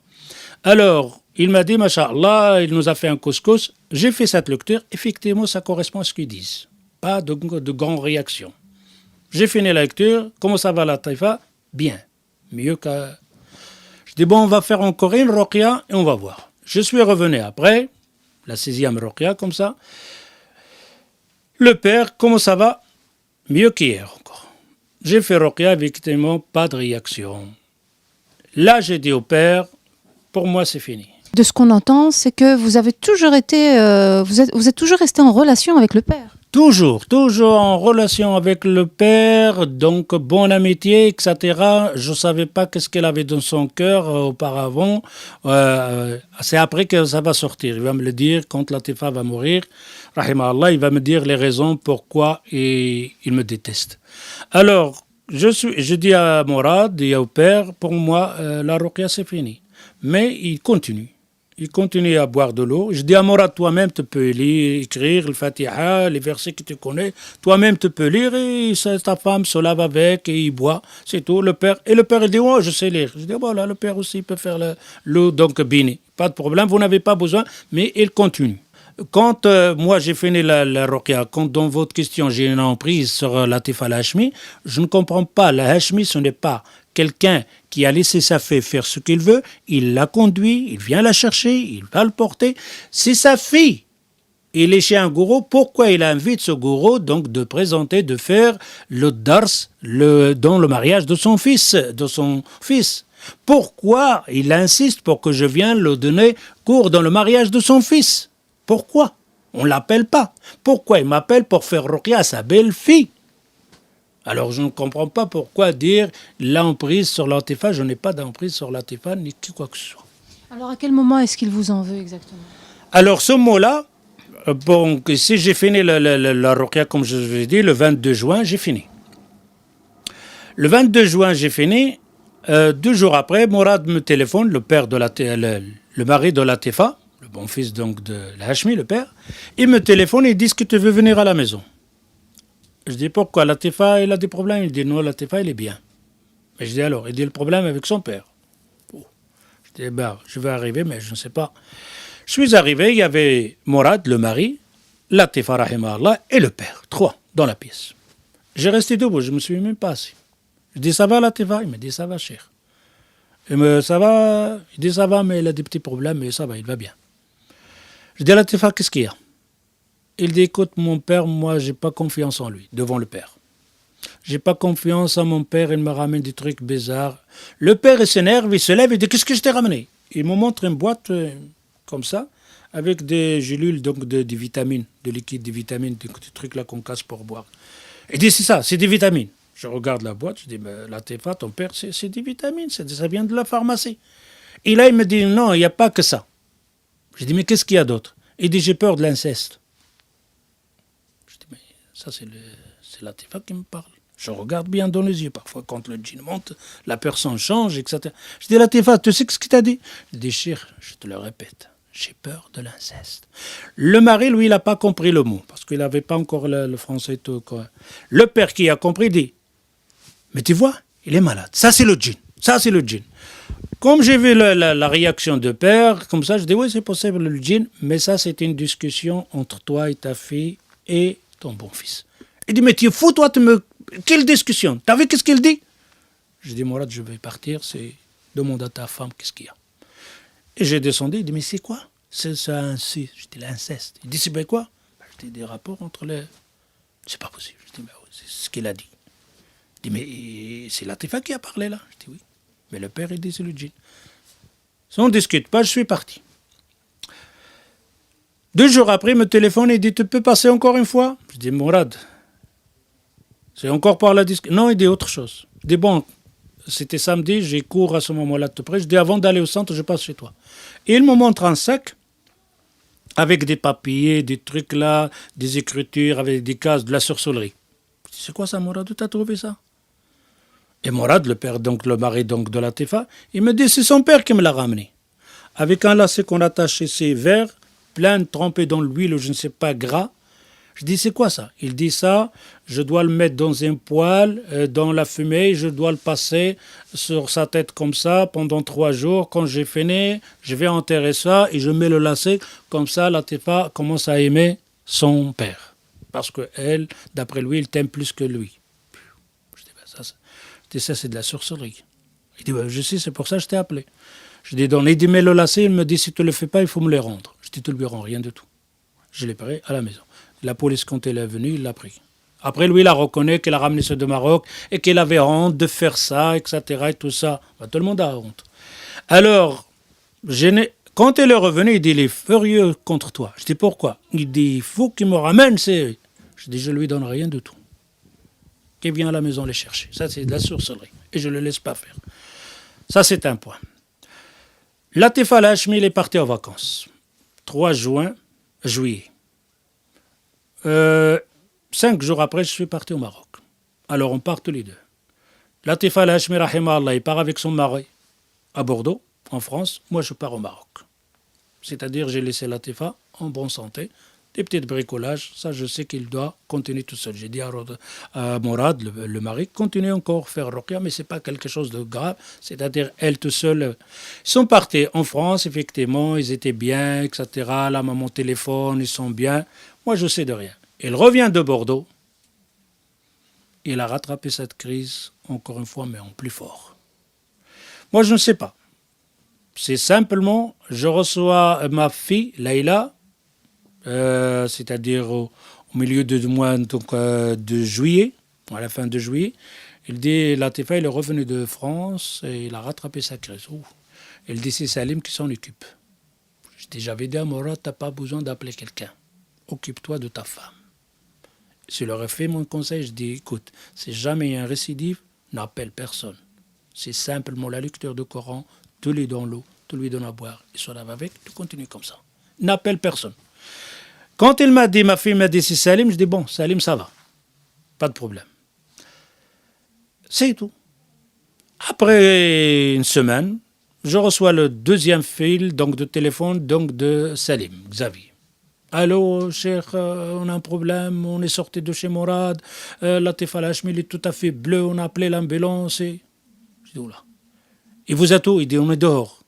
Alors, il m'a dit, Masha'Allah, il nous a fait un couscous. J'ai fait cette lecture. Effectivement, ça correspond à ce qu'ils disent. Pas de grande réaction. J'ai fini la lecture. Comment ça va, la taifa? Bien. Mieux que... dis, bon, on va faire encore une ruqya et on va voir. Je suis revenu après, la 6e ruqya, comme ça. Le père, comment ça va? Mieux qu'hier encore. J'ai fait ruqya, effectivement, pas de réaction. Là, j'ai dit au père, pour moi, c'est fini. De ce qu'on entend, c'est que vous avez toujours été, vous êtes toujours resté en relation avec le père. Toujours en relation avec le père, donc bonne amitié, etc. Je ne savais pas qu'est-ce qu'elle avait dans son cœur auparavant. C'est après que ça va sortir. Il va me le dire quand Latifa va mourir. Rahimahullah, il va me dire les raisons pourquoi il me déteste. Alors, je dis à Mourad et au père, pour moi, la ruqya c'est fini. Mais il continue. Il continue à boire de l'eau. Je dis à Mourad, toi-même, tu peux lire, écrire le Fatiha, les versets que tu connais. Toi-même, tu peux lire et ta femme se lave avec et il boit. C'est tout. Le père, il dit, oh, je sais lire. Je dis, voilà, le père aussi peut faire l'eau, donc bini. Pas de problème, vous n'avez pas besoin, mais il continue. Quand moi j'ai fini la ruqya, quand dans votre question j'ai une emprise sur Latifa al-Hachmi, je ne comprends pas. La Hachmi, ce n'est pas quelqu'un qui a laissé sa fille faire ce qu'il veut, il la conduit, il vient la chercher, il va le porter. C'est sa fille. Il est chez un gourou. Pourquoi il invite ce gourou donc de présenter, de faire le dars dans le mariage de son fils, Pourquoi il insiste pour que je vienne le donner cours dans le mariage de son fils? Pourquoi? On ne l'appelle pas. Pourquoi il m'appelle pour faire ruqya à sa belle-fille? Alors je ne comprends pas pourquoi dire l'emprise sur Latifa. Je n'ai pas d'emprise sur Latifa ni quoi que ce soit. Alors à quel moment est-ce qu'il vous en veut exactement? Alors ce mot-là, bon, si j'ai fini la ruqya comme je vous ai dit, le 22 juin, j'ai fini. Le 22 juin, j'ai fini. 2 jours après, Mourad me téléphone, le père de le mari de Latifa, le bon fils donc de Hachmi, le père. Il me téléphone et dit que tu veux venir à la maison. Je dis pourquoi? Latifa, il a des problèmes. Il dit non, Latifa, il est bien. Mais je dis alors, il dit le problème avec son père. Oh. Je dis je vais arriver, mais je ne sais pas. Je suis arrivé, il y avait Mourad, le mari, Latifa, rahimahullah, et le père. 3 dans la pièce. J'ai resté debout, je ne me suis même pas assis. Je dis ça va Latifa? Il me dit ça va, cher. Ça va? Il dit ça va, mais il a des petits problèmes, mais ça va, il va bien. Je dis Latifa, qu'est-ce qu'il y a? Il dit, écoute, mon père, moi, j'ai pas confiance en lui, devant le père. J'ai pas confiance en mon père, il me ramène des trucs bizarres. Le père, il s'énerve, il se lève, il dit, qu'est-ce que je t'ai ramené? Il me montre une boîte comme ça, avec des gélules, donc de vitamines, de liquide, des vitamines, des trucs là qu'on casse pour boire. Il dit, c'est ça, c'est des vitamines. Je regarde la boîte, je dis, mais Latifa, ton père, c'est des vitamines, ça vient de la pharmacie. Et là, il me dit, non, il n'y a pas que ça. Je dis, mais qu'est-ce qu'il y a d'autre? Il dit, j'ai peur de l'inceste. Mais ça, c'est Latifa qui me parle. Je regarde bien dans les yeux. Parfois, quand le djinn monte, la personne change, etc. Je dis, Latifa, tu sais ce qu'il t'a dit? Je dis, Cheikh, je te le répète, j'ai peur de l'inceste. Le mari, lui, il n'a pas compris le mot, parce qu'il n'avait pas encore le français tout. Quoi. Le père qui a compris dit, mais tu vois, il est malade. Ça, c'est le djinn. Ça, c'est le djinn. Comme j'ai vu la réaction de père, comme ça, je dis, oui, c'est possible, le djinn, mais ça, c'est une discussion entre toi et ta fille et ton bon fils. Il dit, mais tu es fou, toi, quelle discussion? T'as vu qu'est-ce qu'il dit? Je dis, Mourad, je vais partir, demande à ta femme qu'est-ce qu'il y a. Et j'ai descendu, il dit, mais c'est quoi? C'est inceste. Je dis, l'inceste. Il dit, c'est bien quoi? Je dis, des rapports entre les... C'est pas possible. Je dis, mais oui, c'est ce qu'il a dit. Il dit, mais c'est Latifa qui a parlé là? Je dis, oui. Mais le père, il dit, c'est le djinn. Si on ne discute pas, je suis parti. 2 jours après, il me téléphone et dit, tu peux passer encore une fois? Je dis, Mourad, c'est encore par la discussion. Non, il dit autre chose. Je dis, bon, c'était samedi, j'ai cours à ce moment-là de tout près. Je dis, avant d'aller au centre, je passe chez toi. Et il me montre un sac avec des papiers, des trucs là, des écritures, avec des cases, de la sorcellerie. Je dis, c'est quoi ça, Mourad? Où t'as trouvé ça? Et Mourad, le père, donc le mari donc, de Latifa, il me dit, c'est son père qui me l'a ramené. Avec un lacet qu'on attache ses verres, plein trempé dans l'huile ou je ne sais pas gras. Je dis, c'est quoi ça? Il dit ça, je dois le mettre dans un poêle, dans la fumée, je dois le passer sur sa tête comme ça pendant 3 jours. Quand j'ai fini, je vais enterrer ça et je mets le lacet. Comme ça, Latifa commence à aimer son père. Parce que elle, d'après lui, il t'aime plus que lui. Je dis, ça c'est de la sorcellerie. Il dit, je sais, c'est pour ça que je t'ai appelé. Je dis, il dit, mais le lacet, il me dit, si tu ne le fais pas, il faut me les rendre. Je dis, tu ne lui rends rien du tout. Je l'ai pris à la maison. La police, quand elle est venue, il l'a pris. Après, lui, il a reconnu qu'il a ramené ceux de Maroc et qu'il avait honte de faire ça, etc. et tout ça. Tout le monde a honte. Alors, quand il est revenu, il dit, il est furieux contre toi. Je dis, pourquoi? Il dit, il faut qu'il me ramène ces... Je dis, je ne lui donne rien du tout. Qu'il vienne à la maison les chercher. Ça, c'est de la sorcellerie. Et je ne le laisse pas faire. Ça, c'est un point. Latif Al-Hachmi, il est parti en vacances. 3 juillet. 5 jours après, je suis parti au Maroc. Alors, on part tous les deux. Latif Al-Hachmi, rahimahullah, il part avec son mari à Bordeaux, en France. Moi, je pars au Maroc. C'est-à-dire, j'ai laissé Latifa en bonne santé. Des petits bricolages, ça, je sais qu'il doit continuer tout seul. J'ai dit à Morad, le mari, continue encore à faire Ruqya, mais ce n'est pas quelque chose de grave. C'est-à-dire, elle tout seule. Ils sont partis en France, effectivement, ils étaient bien, etc. La maman téléphone, ils sont bien. Moi, je sais de rien. Il revient de Bordeaux. Il a rattrapé cette crise, encore une fois, mais en plus fort. Moi, je ne sais pas. C'est simplement, je reçois ma fille, Laïla, c'est-à-dire au milieu du mois de juillet, à la fin de juillet. Il dit, Latifa, il est revenu de France et il a rattrapé sa crise. Il dit, c'est Salim qui s'en occupe. J'avais dit à Morad, tu n'as pas besoin d'appeler quelqu'un. Occupe-toi de ta femme. Je leur ai fait mon conseil, je dis, écoute, si jamais il y a un récidive, n'appelle personne. C'est simplement la lecture du Coran, tu lui donnes l'eau, tu lui donnes à boire, il se lave avec, tu continues comme ça. N'appelle personne. Quand il m'a dit, ma fille m'a dit, c'est Salim, je dis, bon, Salim, ça va. Pas de problème. C'est tout. Après une semaine, je reçois le deuxième fil de téléphone de Salim, Xavier. Allô, Cheikh, on a un problème, on est sorti de chez Morad, Latif Al-Hachmi, il est tout à fait bleu, on a appelé l'ambulance. Je dis, oula. Et vous êtes où? Il dit, on est dehors.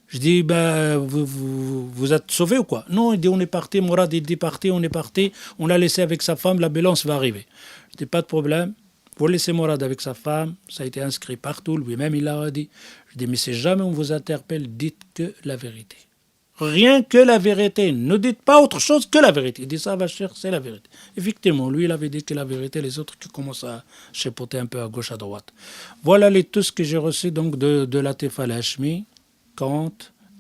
Je dis, vous êtes sauvé ou quoi? Non, il dit, on est parti, Morad, il dit, parti, on est parti, on l'a laissé avec sa femme, l'ambulance va arriver. Je dis, pas de problème, vous laissez Morad avec sa femme, ça a été inscrit partout, lui-même il l'a dit. Je dis, mais si jamais on vous interpelle, dites que la vérité. Rien que la vérité, ne dites pas autre chose que la vérité. Il dit, ça va cher, c'est la vérité. Effectivement, lui, il avait dit que la vérité, les autres qui commencent à chipoter un peu à gauche, à droite. Voilà tout ce que j'ai reçu donc de Latif Al-Hachmi.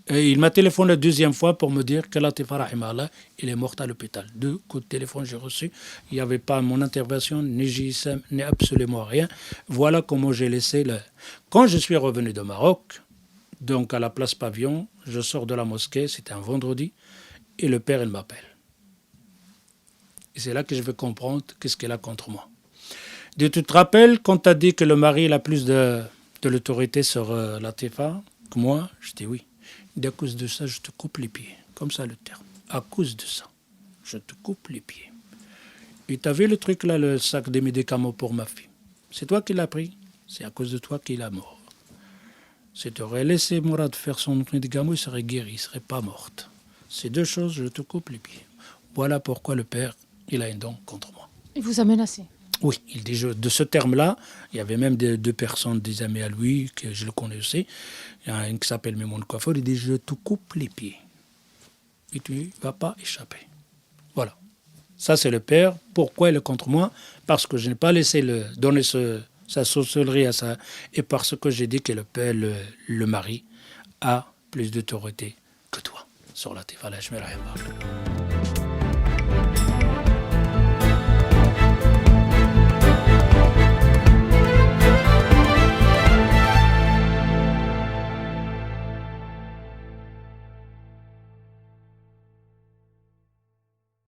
Il m'a téléphoné la deuxième fois pour me dire que Latifa, rahimahallah, il est mort à l'hôpital. 2 coups de téléphone j'ai reçu. Il n'y avait pas mon intervention, ni JSM, ni absolument rien. Voilà comment j'ai laissé Quand je suis revenu de Maroc, donc à la place Pavillon, je sors de la mosquée, c'était un vendredi, et le père, il m'appelle. Et c'est là que je vais comprendre qu'est-ce qu'il a contre moi. Tu te rappelles quand tu as dit que le mari il a plus de l'autorité sur Latifa que moi? Je dis oui. À cause de ça, je te coupe les pieds. Comme ça le terme. À cause de ça, je te coupe les pieds. Et tu as vu le truc là, le sac de médicaments pour ma fille? C'est toi qui l'as pris. C'est à cause de toi qu'il est mort. Si tu aurais laissé Morad faire son médicament, il serait guéri, il ne serait pas mort. Ces 2 choses, je te coupe les pieds. Voilà pourquoi le père, il a une dent contre moi. Il vous a menacé? Oui, il dit, de ce terme-là, il y avait même 2 personnes, des amis à lui, que je le connaissais. Il y en a un qui s'appelle Mémoun Coiffeur, il dit, je te coupe les pieds. Et tu ne vas pas échapper. Voilà. Ça, c'est le père. Pourquoi il est contre moi? Parce que je n'ai pas laissé donner sa sorcellerie à ça. Et parce que j'ai dit que le père, le mari, a plus d'autorité que toi sur Latif Al-Hachmi.